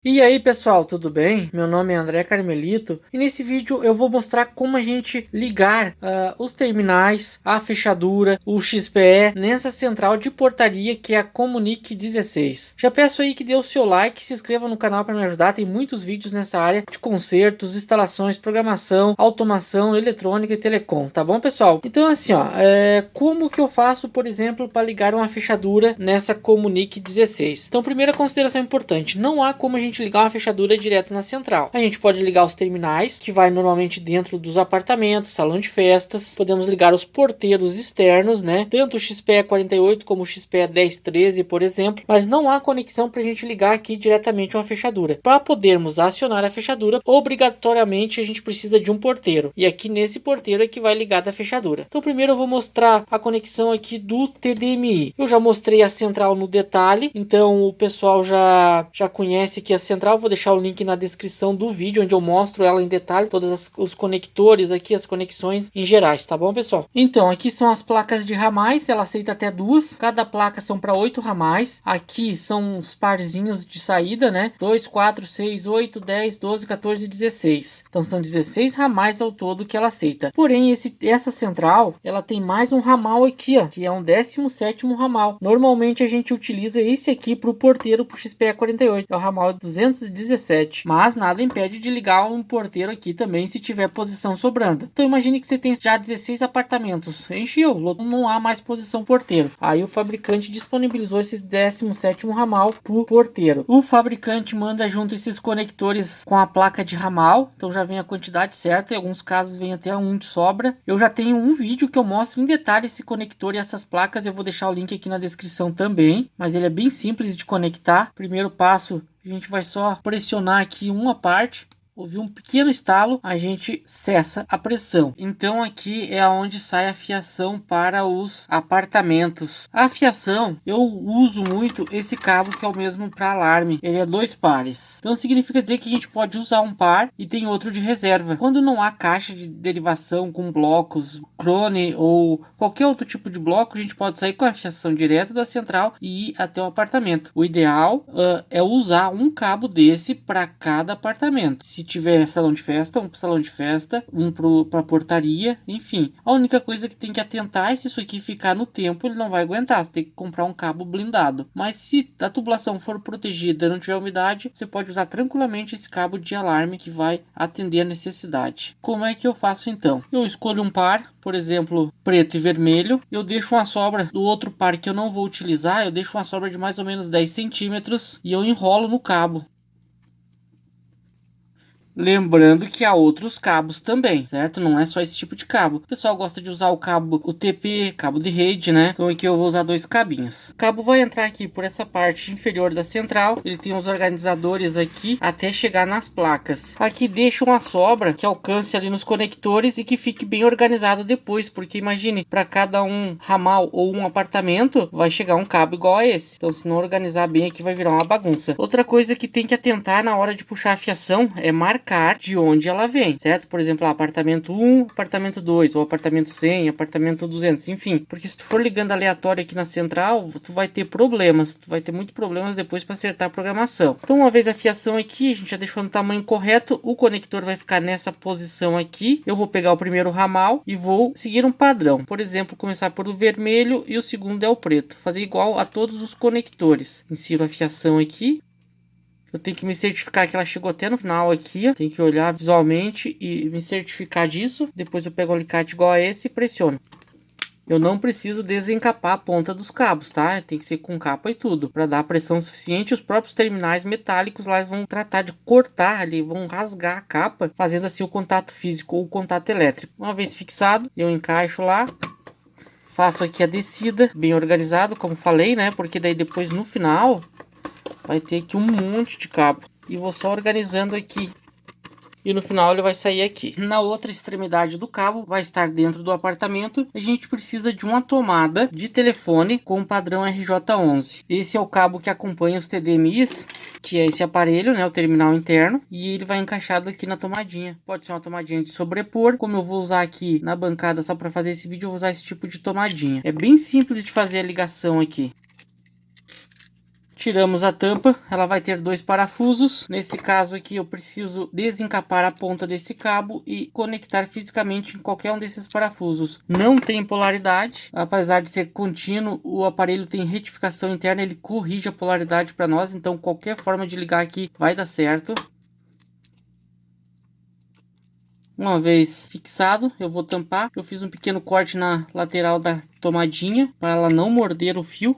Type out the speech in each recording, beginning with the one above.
E aí pessoal, tudo bem? Meu nome é André Carmelito e nesse vídeo eu vou mostrar como a gente ligar os terminais, a fechadura, o XPE nessa central de portaria que é a Comunic 16. Já peço aí que dê o seu like, se inscreva no canal para me ajudar, tem muitos vídeos nessa área de consertos, instalações, programação, automação, eletrônica e telecom, tá bom pessoal? Então assim ó, como que eu faço por exemplo para ligar uma fechadura nessa Comunic 16? Então primeira consideração importante, não há como a gente ligar uma fechadura direto na central. A gente pode ligar os terminais, que vai normalmente dentro dos apartamentos, salão de festas. Podemos ligar os porteiros externos, né? Tanto o XPE 48 como o XPE 1013, por exemplo. Mas não há conexão para a gente ligar aqui diretamente uma fechadura. Para podermos acionar a fechadura, obrigatoriamente a gente precisa de um porteiro. E aqui nesse porteiro é que vai ligar a fechadura. Então primeiro eu vou mostrar a conexão aqui do TDMI. Eu já mostrei a central no detalhe, então o pessoal já conhece aqui a central. Vou deixar o link na descrição do vídeo onde eu mostro ela em detalhe, todos os conectores aqui, as conexões em gerais, tá bom pessoal? Então aqui são as placas de ramais, ela aceita até duas, cada placa são para 8 ramais. Aqui são os parzinhos de saída, né? 2, 4, 6, 8, 10, 12, 14 e 16. Então são 16 ramais ao todo que ela aceita. Porém essa central, ela tem mais um ramal aqui, ó, que é um 17º ramal. Normalmente a gente utiliza esse aqui para o porteiro, para o XPE 48, é o ramal 217, mas nada impede de ligar um porteiro aqui também se tiver posição sobrando. Então imagine que você tem já 16 apartamentos, encheu, não há mais posição porteiro. Aí o fabricante disponibilizou esses 17º ramal pro porteiro. O fabricante manda junto esses conectores com a placa de ramal, então já vem a quantidade certa, em alguns casos vem até um de sobra. Eu já tenho um vídeo que eu mostro em detalhe esse conector e essas placas, eu vou deixar o link aqui na descrição também, mas ele é bem simples de conectar. Primeiro passo, a gente vai só pressionar aqui uma parte, ouvir um pequeno estalo, a gente cessa a pressão. Então aqui é onde sai a fiação para os apartamentos. A fiação, eu uso muito esse cabo que é o mesmo para alarme, ele é 2 pares. Então significa dizer que a gente pode usar um par e tem outro de reserva. Quando não há caixa de derivação com blocos, crone ou qualquer outro tipo de bloco, a gente pode sair com a fiação direto da central e ir até o apartamento. O ideal é usar um cabo desse para cada apartamento. Se tiver salão de festa, um para salão de festa, um para portaria, enfim. A única coisa que tem que atentar é se isso aqui ficar no tempo, ele não vai aguentar, você tem que comprar um cabo blindado. Mas se a tubulação for protegida e não tiver umidade, você pode usar tranquilamente esse cabo de alarme que vai atender a necessidade. Como é que eu faço então? Eu escolho um par, por exemplo, preto e vermelho. Eu deixo uma sobra do outro par que eu não vou utilizar, eu deixo uma sobra de mais ou menos 10 centímetros e eu enrolo no cabo. Lembrando que há outros cabos também, certo? Não é só esse tipo de cabo. O pessoal gosta de usar o cabo UTP, cabo de rede, né? Então aqui eu vou usar 2 cabinhos. O cabo vai entrar aqui por essa parte inferior da central. Ele tem os organizadores aqui até chegar nas placas. Aqui deixa uma sobra que alcance ali nos conectores e que fique bem organizado depois. Porque imagine, para cada um ramal ou um apartamento, vai chegar um cabo igual a esse. Então se não organizar bem aqui vai virar uma bagunça. Outra coisa que tem que atentar na hora de puxar a fiação é marcar de onde ela vem, certo? Por exemplo, apartamento 1, apartamento 2, ou apartamento 100, apartamento 200, enfim. Porque se tu for ligando aleatório aqui na central, tu vai ter problemas, tu vai ter muitos problemas depois para acertar a programação. Então, uma vez a fiação aqui, a gente já deixou no tamanho correto, o conector vai ficar nessa posição aqui. Eu vou pegar o primeiro ramal e vou seguir um padrão. Por exemplo, começar por o vermelho e o segundo é o preto. Fazer igual a todos os conectores. Insiro a fiação aqui. Eu tenho que me certificar que ela chegou até no final aqui. Tem que olhar visualmente e me certificar disso. Depois eu pego um alicate igual a esse e pressiono. Eu não preciso desencapar a ponta dos cabos, tá? Tem que ser com capa e tudo. Para dar pressão suficiente, os próprios terminais metálicos lá eles vão tratar de cortar ali, vão rasgar a capa, fazendo assim o contato físico ou o contato elétrico. Uma vez fixado, eu encaixo lá. Faço aqui a descida, bem organizado, como falei, né? Porque daí depois no final vai ter aqui um monte de cabo. E vou só organizando aqui. E no final ele vai sair aqui. Na outra extremidade do cabo vai estar dentro do apartamento. A gente precisa de uma tomada de telefone com padrão RJ11. Esse é o cabo que acompanha os TDMIs, que é esse aparelho, né, o terminal interno. E ele vai encaixado aqui na tomadinha. Pode ser uma tomadinha de sobrepor. Como eu vou usar aqui na bancada só para fazer esse vídeo, eu vou usar esse tipo de tomadinha. É bem simples de fazer a ligação aqui. tiramos a tampa, ela vai ter 2 parafusos. Nesse caso aqui eu preciso desencapar a ponta desse cabo e conectar fisicamente em qualquer um desses parafusos. Não tem polaridade, apesar de ser contínuo, o aparelho tem retificação interna, ele corrige a polaridade para nós, então qualquer forma de ligar aqui vai dar certo. Uma vez fixado, eu vou tampar. Eu fiz um pequeno corte na lateral da tomadinha para ela não morder o fio.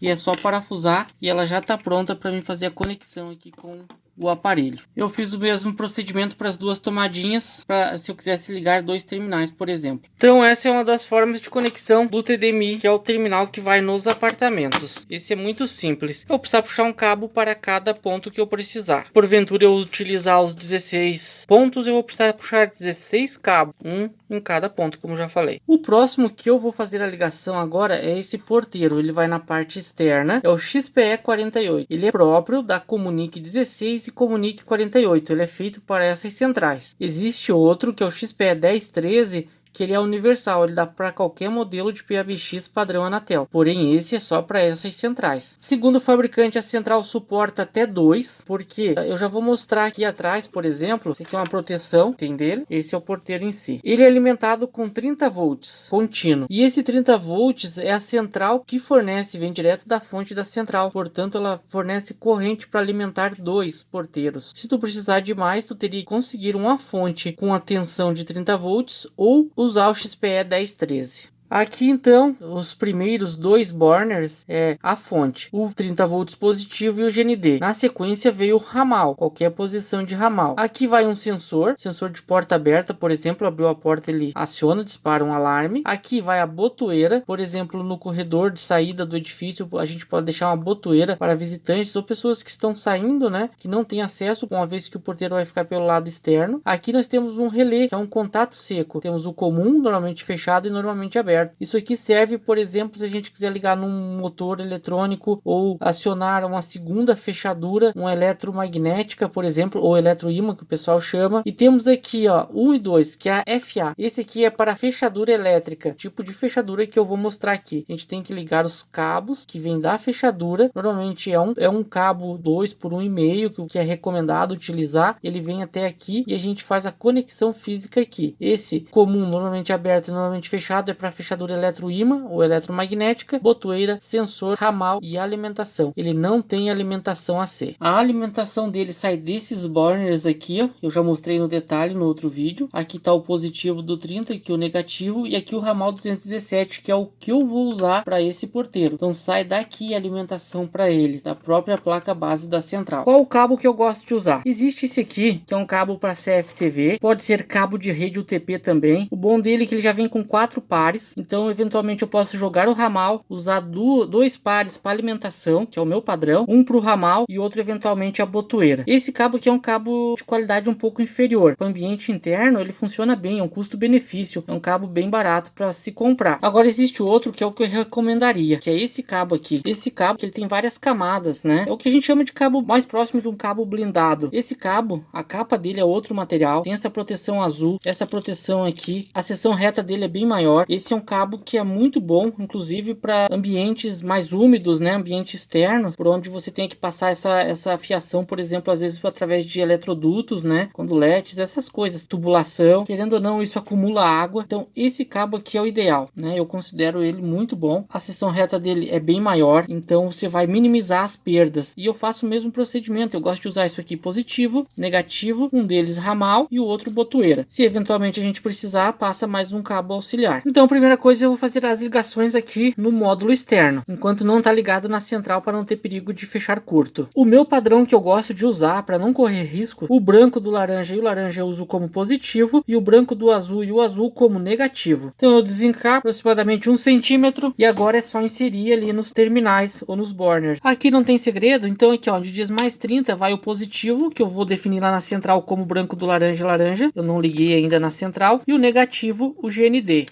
E é só parafusar e ela já está pronta para mim fazer a conexão aqui com o aparelho. Eu fiz o mesmo procedimento para as duas tomadinhas, para se eu quisesse ligar 2 terminais, por exemplo. Então essa é uma das formas de conexão do TDMI, que é o terminal que vai nos apartamentos. Esse é muito simples. Eu vou precisar puxar um cabo para cada ponto que eu precisar. Porventura eu utilizar os 16 pontos, eu vou precisar puxar 16 cabos, um em cada ponto, como já falei. O próximo que eu vou fazer a ligação agora é esse porteiro. Ele vai na parte externa, é o XPE48. Ele é próprio da Comunique 16 e Comunique 48. Ele é feito para essas centrais. Existe outro que é o XPE1013, que ele é universal, ele dá para qualquer modelo de PABX padrão Anatel, porém esse é só para essas centrais. Segundo o fabricante, a central suporta até 2, porque eu já vou mostrar aqui atrás, por exemplo, esse aqui é uma proteção, tem dele, esse é o porteiro em si. Ele é alimentado com 30 volts contínuo, e esse 30 volts é a central que fornece, vem direto da fonte da central, portanto ela fornece corrente para alimentar 2 porteiros. Se tu precisar de mais, tu teria que conseguir uma fonte com a tensão de 30 volts ou usar o XPE 1013. Aqui então, os primeiros 2 burners é a fonte, o 30 volts positivo e o GND. Na sequência veio o ramal, qualquer posição de ramal. Aqui vai um sensor de porta aberta, por exemplo, abriu a porta, ele aciona, dispara um alarme. Aqui vai a botoeira, por exemplo, no corredor de saída do edifício, a gente pode deixar uma botoeira para visitantes ou pessoas que estão saindo, né, que não tem acesso, uma vez que o porteiro vai ficar pelo lado externo. Aqui nós temos um relé, que é um contato seco. Temos o comum, normalmente fechado e normalmente aberto. Isso aqui serve, por exemplo, se a gente quiser ligar num motor eletrônico ou acionar uma segunda fechadura, uma eletromagnética, por exemplo, ou eletroímã, que o pessoal chama. E temos aqui, ó, 1 e 2, que é a FA. Esse aqui é para fechadura elétrica, tipo de fechadura que eu vou mostrar aqui. A gente tem que ligar os cabos que vem da fechadura. Normalmente é um cabo 2 por 1,5, que é recomendado utilizar. Ele vem até aqui e a gente faz a conexão física aqui. Esse comum, normalmente aberto e normalmente fechado, é para fechadura eletroímã ou eletromagnética, botoeira, sensor, ramal e alimentação. Ele não tem alimentação AC. A alimentação dele sai desses burners aqui, ó. Eu já mostrei no detalhe no outro vídeo. Aqui está o positivo do 30, aqui o negativo, e aqui o ramal 217, que é o que eu vou usar para esse porteiro. Então sai daqui a alimentação para ele, da própria placa base da central. Qual o cabo que eu gosto de usar? Existe esse aqui, que é um cabo para CFTV, pode ser cabo de rede UTP também. O bom dele é que ele já vem com 4 pares. Então, eventualmente, eu posso jogar o ramal, usar 2 pares para alimentação, que é o meu padrão, um para o ramal e outro, eventualmente, a botoeira. Esse cabo aqui é um cabo de qualidade um pouco inferior. Para o ambiente interno, ele funciona bem, é um custo-benefício, é um cabo bem barato para se comprar. Agora, existe outro que é o que eu recomendaria, que é esse cabo aqui. Esse cabo, que ele tem várias camadas, né? É o que a gente chama de cabo mais próximo de um cabo blindado. Esse cabo, a capa dele é outro material, tem essa proteção azul, essa proteção aqui, a seção reta dele é bem maior. Esse é um cabo que é muito bom, inclusive para ambientes mais úmidos, né, ambientes externos, por onde você tem que passar essa fiação, por exemplo, às vezes através de eletrodutos, né, conduletes, essas coisas, tubulação, querendo ou não, isso acumula água. Então esse cabo aqui é o ideal, né, eu considero ele muito bom. A seção reta dele é bem maior, então você vai minimizar as perdas. E eu faço o mesmo procedimento, eu gosto de usar isso aqui positivo, negativo, um deles ramal e o outro botoeira. Se eventualmente a gente precisar, passa mais um cabo auxiliar. Então a primeira coisa, eu vou fazer as ligações aqui no módulo externo, enquanto não está ligado na central, para não ter perigo de fechar curto. O meu padrão que eu gosto de usar para não correr risco, o branco do laranja e o laranja eu uso como positivo e o branco do azul e o azul como negativo. Então eu desencapo aproximadamente 1 centímetro e agora é só inserir ali nos terminais ou nos burners. Aqui não tem segredo, então aqui, ó, de dias mais 30 vai o positivo, que eu vou definir lá na central como branco do laranja e laranja, eu não liguei ainda na central, e o negativo, o GND.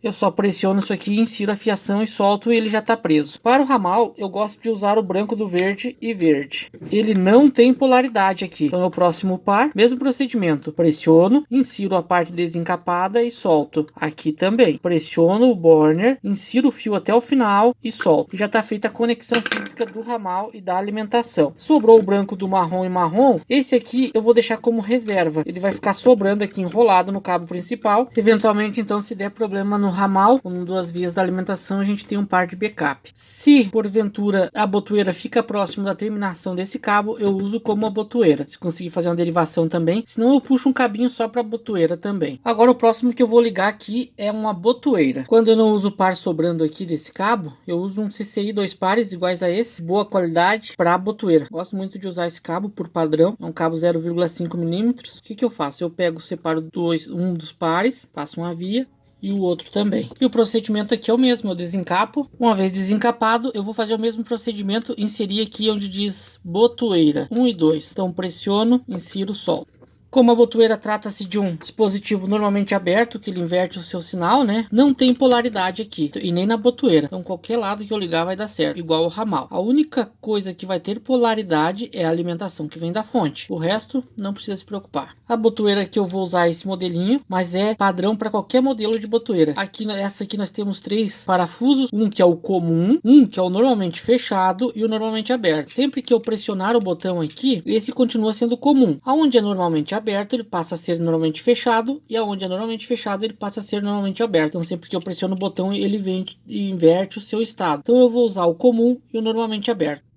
Eu só pressiono isso aqui, insiro a fiação e solto e ele já está preso. Para o ramal, eu gosto de usar o branco do verde e verde. Ele não tem polaridade aqui. Então, no próximo par, mesmo procedimento. Pressiono, insiro a parte desencapada e solto. Aqui também. Pressiono o burner, insiro o fio até o final e solto. Já está feita a conexão física do ramal e da alimentação. Sobrou o branco do marrom e marrom. Esse aqui eu vou deixar como reserva. Ele vai ficar sobrando aqui enrolado no cabo principal. Eventualmente, então, se der problema no ramal, com duas vias da alimentação, a gente tem um par de backup. Se porventura a botoeira fica próximo da terminação desse cabo, eu uso como a botoeira. Se conseguir fazer uma derivação também, senão eu puxo um cabinho só para botoeira também. Agora o próximo que eu vou ligar aqui é uma botoeira. Quando eu não uso o par sobrando aqui desse cabo, eu uso um CCI 2 pares iguais a esse, boa qualidade, para a botoeira. Gosto muito de usar esse cabo por padrão, é um cabo 0,5 milímetros. O que eu faço? Eu pego, separo um dos pares, passo uma via e o outro também. E o procedimento aqui é o mesmo, eu desencapo. Uma vez desencapado, eu vou fazer o mesmo procedimento, inserir aqui onde diz botoeira 1 e 2. Então pressiono, insiro, solto. Como a botoeira trata-se de um dispositivo normalmente aberto, que ele inverte o seu sinal, né? Não tem polaridade aqui, e nem na botoeira. Então qualquer lado que eu ligar vai dar certo, igual o ramal. A única coisa que vai ter polaridade é a alimentação que vem da fonte. O resto não precisa se preocupar. A botoeira que eu vou usar é esse modelinho, mas é padrão para qualquer modelo de botoeira. Essa aqui nós temos 3 parafusos, um que é o comum, um que é o normalmente fechado e o normalmente aberto. Sempre que eu pressionar o botão aqui, esse continua sendo comum. Aonde é normalmente aberto, ele passa a ser normalmente fechado, e aonde é normalmente fechado, ele passa a ser normalmente aberto. Então sempre que eu pressiono o botão, ele vem e inverte o seu estado. Então eu vou usar o comum e o normalmente aberto.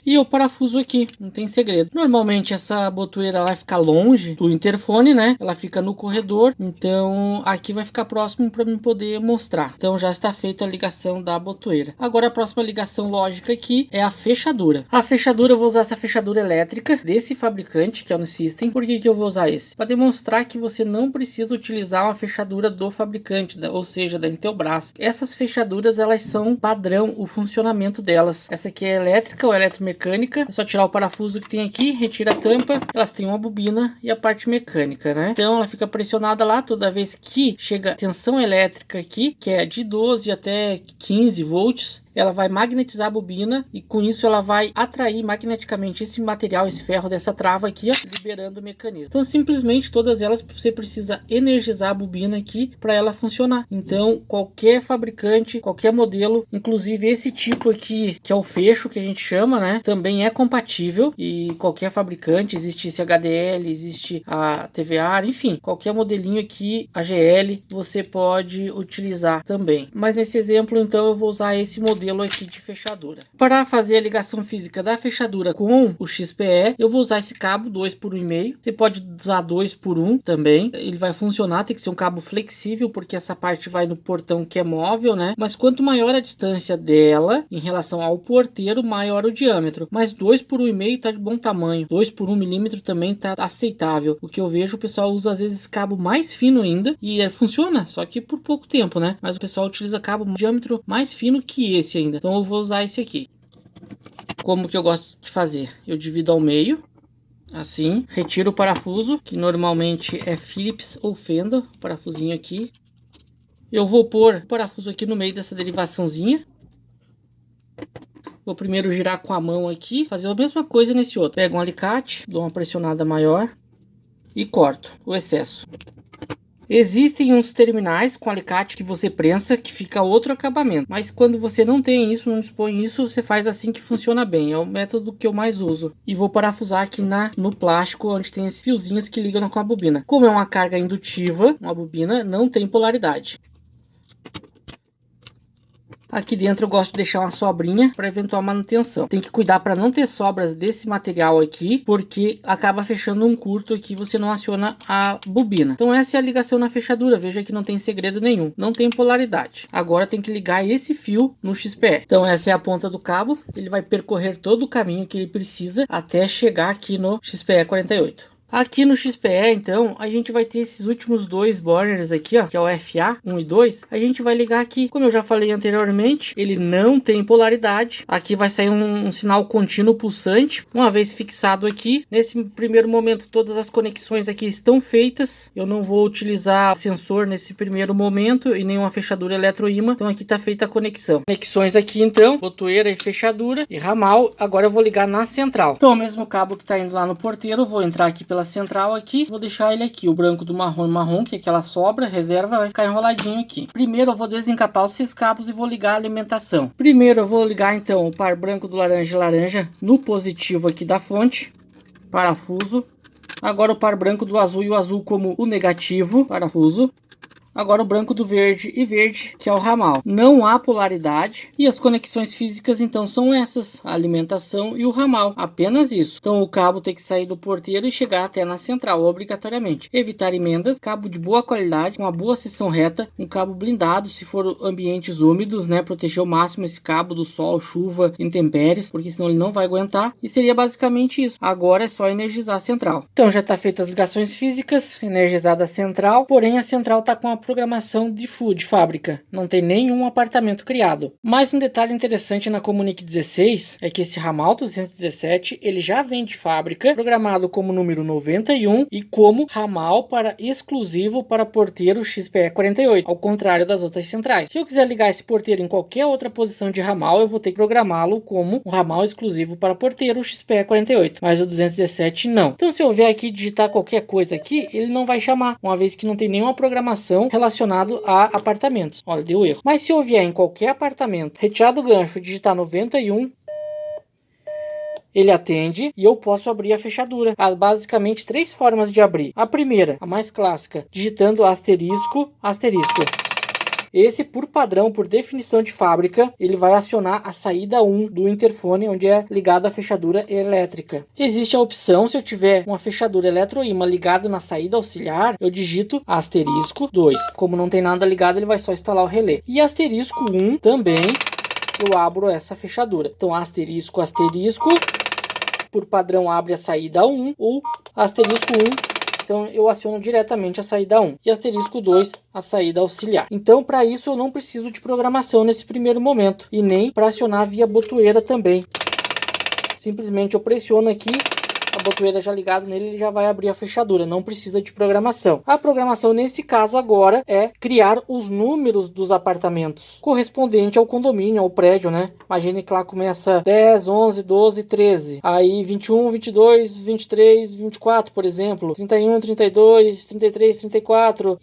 E eu parafuso aqui, não tem segredo. Normalmente essa botoeira vai ficar longe do interfone, né? Ela fica no corredor, então aqui vai ficar próximo para mim poder mostrar. Então já está feita a ligação da botoeira. Agora a próxima ligação lógica aqui é a fechadura. A fechadura eu vou usar essa fechadura elétrica desse fabricante, que é o System. Por que eu vou usar esse? Para demonstrar que você não precisa utilizar uma fechadura do fabricante, ou seja, da Intelbras. Essas fechaduras, elas são padrão, o funcionamento delas. Essa aqui é elétrica ou eletromecânica. É só tirar o parafuso que tem aqui, retira a tampa, elas têm uma bobina e a parte mecânica, né? Então ela fica pressionada lá toda vez que chega tensão elétrica aqui, que é de 12 até 15 volts. Ela vai magnetizar a bobina e com isso ela vai atrair magneticamente esse material, esse ferro dessa trava aqui, ó, liberando o mecanismo. Então simplesmente todas elas você precisa energizar a bobina aqui para ela funcionar. Então qualquer fabricante, qualquer modelo, inclusive esse tipo aqui, que é o fecho que a gente chama, né, também é compatível, e qualquer fabricante, existe esse HDL, existe a TVA, enfim, qualquer modelinho aqui, a GL, você pode utilizar também. Mas nesse exemplo então eu vou usar esse modelo aqui de fechadura. Para fazer a ligação física da fechadura com o XPE, eu vou usar esse cabo 2 por 1,5. Você pode usar 2 por 1 também. Ele vai funcionar, tem que ser um cabo flexível, porque essa parte vai no portão que é móvel, né? Mas quanto maior a distância dela em relação ao porteiro, maior o diâmetro. Mas 2 por 1,5 tá de bom tamanho. 2 por 1 milímetro também tá aceitável. O que eu vejo, o pessoal usa às vezes cabo mais fino ainda e funciona, só que por pouco tempo, né? Mas o pessoal utiliza cabo de diâmetro mais fino que esse ainda. Então eu vou usar esse aqui. Como que eu gosto de fazer? Eu divido ao meio, assim, retiro o parafuso, que normalmente é Phillips ou Fenda, parafusinho aqui. Eu vou pôr o parafuso aqui no meio dessa derivaçãozinha. Vou primeiro girar com a mão aqui, fazer a mesma coisa nesse outro. Pego um alicate, dou uma pressionada maior e corto o excesso. Existem uns terminais com alicate que você prensa, que fica outro acabamento. Mas quando você não tem isso, não dispõe isso, você faz assim que funciona bem. É o método que eu mais uso. E vou parafusar aqui no plástico, onde tem esses fiozinhos que ligam com a bobina. Como é uma carga indutiva, uma bobina não tem polaridade. Aqui dentro eu gosto de deixar uma sobrinha para eventual manutenção. Tem que cuidar para não ter sobras desse material aqui, porque acaba fechando um curto aqui, você não aciona a bobina. Então essa é a ligação na fechadura. Veja que não tem segredo nenhum, não tem polaridade. Agora tem que ligar esse fio no XPE. Então essa é a ponta do cabo, ele vai percorrer todo o caminho que ele precisa até chegar aqui no XPE 48. Aqui no XPE, então, a gente vai ter esses últimos dois burners aqui, ó, que é o FA 1 e 2. A gente vai ligar aqui, como eu já falei anteriormente, ele não tem polaridade. Aqui vai sair um sinal contínuo pulsante. Uma vez fixado aqui, nesse primeiro momento todas as conexões aqui estão feitas. Eu não vou utilizar sensor nesse primeiro momento e nenhuma fechadura eletroímã. Então aqui está feita a conexão. Conexões aqui então, botoeira e fechadura e ramal. Agora eu vou ligar na central. Então o mesmo cabo que está indo lá no porteiro, vou entrar aqui pela central aqui, vou deixar ele aqui, o branco do marrom, que é aquela sobra, reserva, vai ficar enroladinho aqui. Primeiro eu vou desencapar esses cabos e vou ligar a alimentação. Primeiro eu vou ligar então o par branco do laranja no positivo aqui da fonte, parafuso. Agora o par branco do azul e o azul como o negativo, parafuso. Agora o branco do verde e verde, que é o ramal. Não há polaridade e as conexões físicas então são essas, a alimentação e o ramal, apenas isso. Então o cabo tem que sair do porteiro e chegar até na central, obrigatoriamente. Evitar emendas, cabo de boa qualidade, com uma boa seção reta, um cabo blindado se for ambientes úmidos, né, proteger ao máximo esse cabo do sol, chuva, intempéries, porque senão ele não vai aguentar. E seria basicamente isso. Agora é só energizar a central. Então já está feitas as ligações físicas, energizada a central, porém a central está com a programação de fábrica, não tem nenhum apartamento criado. Mais um detalhe interessante na Comunic 16 é que esse ramal 217 ele já vem de fábrica programado como número 91 e como ramal para exclusivo para porteiro XPE 48, ao contrário das outras centrais. Se eu quiser ligar esse porteiro em qualquer outra posição de ramal, eu vou ter que programá-lo como um ramal exclusivo para porteiro XPE 48, mas o 217 não. Então se eu vier aqui digitar qualquer coisa aqui, ele não vai chamar, uma vez que não tem nenhuma programação relacionado a apartamentos. Olha, deu erro. Mas se eu vier em qualquer apartamento, retirar do gancho e digitar 91, ele atende e eu posso abrir a fechadura. Há basicamente três formas de abrir. A primeira, a mais clássica, digitando asterisco, asterisco. Esse, por padrão, por definição de fábrica, ele vai acionar a saída 1 do interfone, onde é ligada a fechadura elétrica. Existe a opção, se eu tiver uma fechadura eletroímã ligada na saída auxiliar, eu digito asterisco 2. Como não tem nada ligado, ele vai só instalar o relé. E asterisco 1 também, eu abro essa fechadura. Então, asterisco, asterisco, por padrão abre a saída 1, ou asterisco 1, então eu aciono diretamente a saída 1 e asterisco 2 a saída auxiliar. Então para isso eu não preciso de programação nesse primeiro momento e nem para acionar via botoeira também. Simplesmente eu pressiono aqui, a botoeira já ligada nele, ele já vai abrir a fechadura, não precisa de programação. A programação nesse caso agora é criar os números dos apartamentos, correspondente ao condomínio, ao prédio, né? Imagine que lá começa 10, 11, 12, 13, aí 21, 22, 23, 24, por exemplo, 31, 32, 33, 34,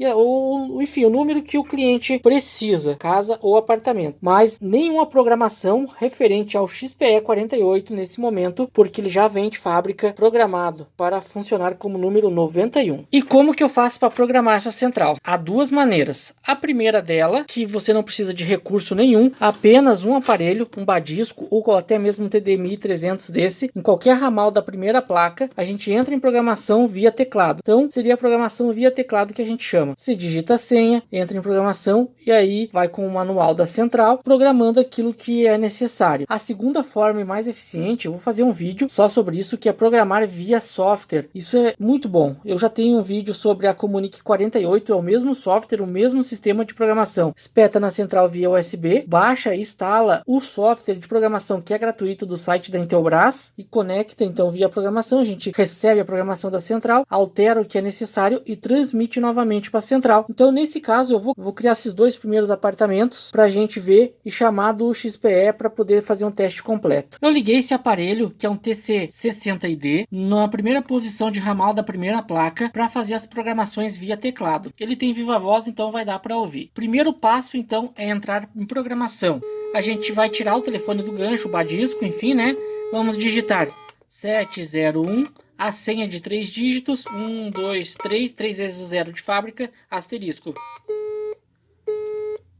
enfim, o número que o cliente precisa, casa ou apartamento. Mas nenhuma programação referente ao XPE 48 nesse momento, porque ele já vem de fábrica programado para funcionar como número 91. E como que eu faço para programar essa central? Há duas maneiras. A primeira dela, que você não precisa de recurso nenhum, apenas um aparelho, um badisco ou até mesmo um TDMI 300 desse, em qualquer ramal da primeira placa, a gente entra em programação via teclado. Então, seria a programação via teclado que a gente chama. Você digita a senha, entra em programação e aí vai com o manual da central, programando aquilo que é necessário. A segunda forma e mais eficiente, eu vou fazer um vídeo só sobre isso, que é programar via software. Isso é muito bom. Eu já tenho um vídeo sobre a Comunic 48, é o mesmo software, o mesmo sistema de programação. Espeta na central via USB, baixa e instala o software de programação que é gratuito do site da Intelbras e conecta então via programação. A gente recebe a programação da central, altera o que é necessário e transmite novamente para a central. Então nesse caso eu vou criar esses dois primeiros apartamentos para a gente ver e chamar do XPE para poder fazer um teste completo. Eu liguei esse aparelho, que é um TC60ID, na primeira posição de ramal da primeira placa para fazer as programações via teclado. Ele tem viva voz, então vai dar para ouvir. Primeiro passo então é entrar em programação. A gente vai tirar o telefone do gancho, o badisco, enfim, né? Vamos digitar 701, a senha de 3 dígitos, 1, 2, 3 vezes o 0 de fábrica, asterisco.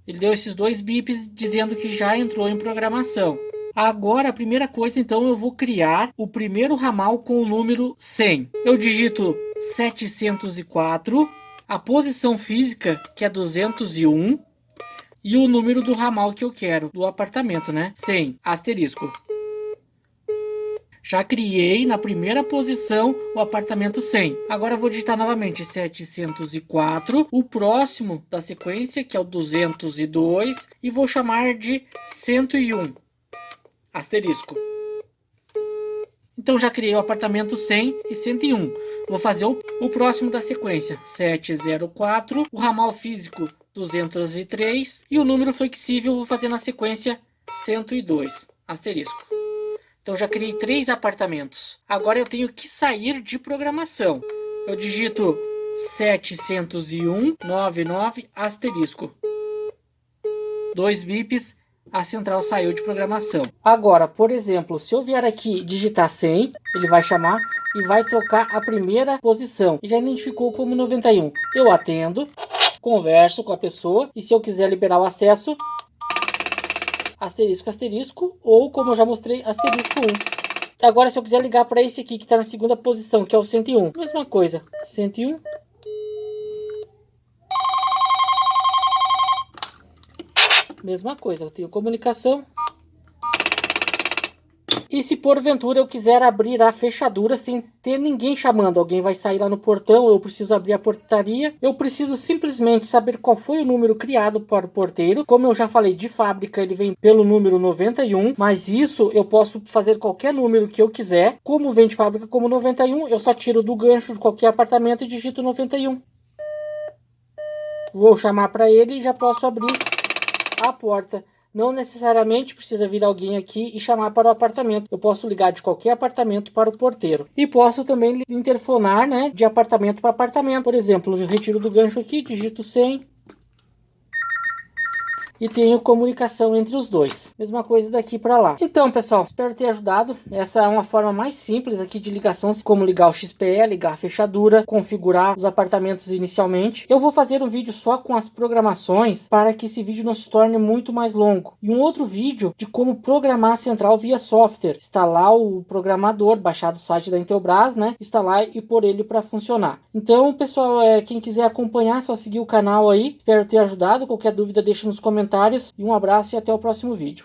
Ele deu esses dois bips dizendo que já entrou em programação. Agora, a primeira coisa, então, eu vou criar o primeiro ramal com o número 100. Eu digito 704, a posição física, que é 201, e o número do ramal que eu quero, do apartamento, né? 100, asterisco. Já criei na primeira posição o apartamento 100. Agora eu vou digitar novamente 704, o próximo da sequência, que é o 202, e vou chamar de 101, asterisco. Então já criei o apartamento 100 e 101. Vou fazer o próximo da sequência, 704, o ramal físico 203 e o número flexível vou fazer na sequência 102, asterisco. Então já criei 3 apartamentos. Agora eu tenho que sair de programação. Eu digito 701.99 asterisco. 2 bips, a central saiu de programação. Agora, por exemplo, se eu vier aqui digitar 100, ele vai chamar e vai trocar a primeira posição. E já identificou como 91. Eu atendo, converso com a pessoa e se eu quiser liberar o acesso, asterisco, asterisco, ou como eu já mostrei, asterisco 1. Agora se eu quiser ligar para esse aqui que está na segunda posição, que é o 101, mesma coisa, 101. Mesma coisa, eu tenho comunicação. E se porventura eu quiser abrir a fechadura sem ter ninguém chamando, alguém vai sair lá no portão, eu preciso abrir a portaria, eu preciso simplesmente saber qual foi o número criado para o porteiro. Como eu já falei, de fábrica ele vem pelo número 91, mas isso eu posso fazer qualquer número que eu quiser. Como vem de fábrica como 91, eu só tiro do gancho de qualquer apartamento e digito 91. Vou chamar para ele e já posso abrir a porta. Não necessariamente precisa vir alguém aqui e chamar para o apartamento. Eu posso ligar de qualquer apartamento para o porteiro. E posso também interfonar, né, de apartamento para apartamento. Por exemplo, eu retiro do gancho aqui, digito 100. E tenho comunicação entre os dois. Mesma coisa daqui para lá. Então, pessoal, espero ter ajudado. Essa é uma forma mais simples aqui de ligação, como ligar o XPE, ligar a fechadura, configurar os apartamentos inicialmente. Eu vou fazer um vídeo só com as programações para que esse vídeo não se torne muito mais longo. E um outro vídeo de como programar a central via software. Instalar o programador, baixar do site da Intelbras, né? Instalar e pôr ele para funcionar. Então, pessoal, quem quiser acompanhar, é só seguir o canal aí. Espero ter ajudado. Qualquer dúvida, deixa nos comentários. E um abraço e até o próximo vídeo.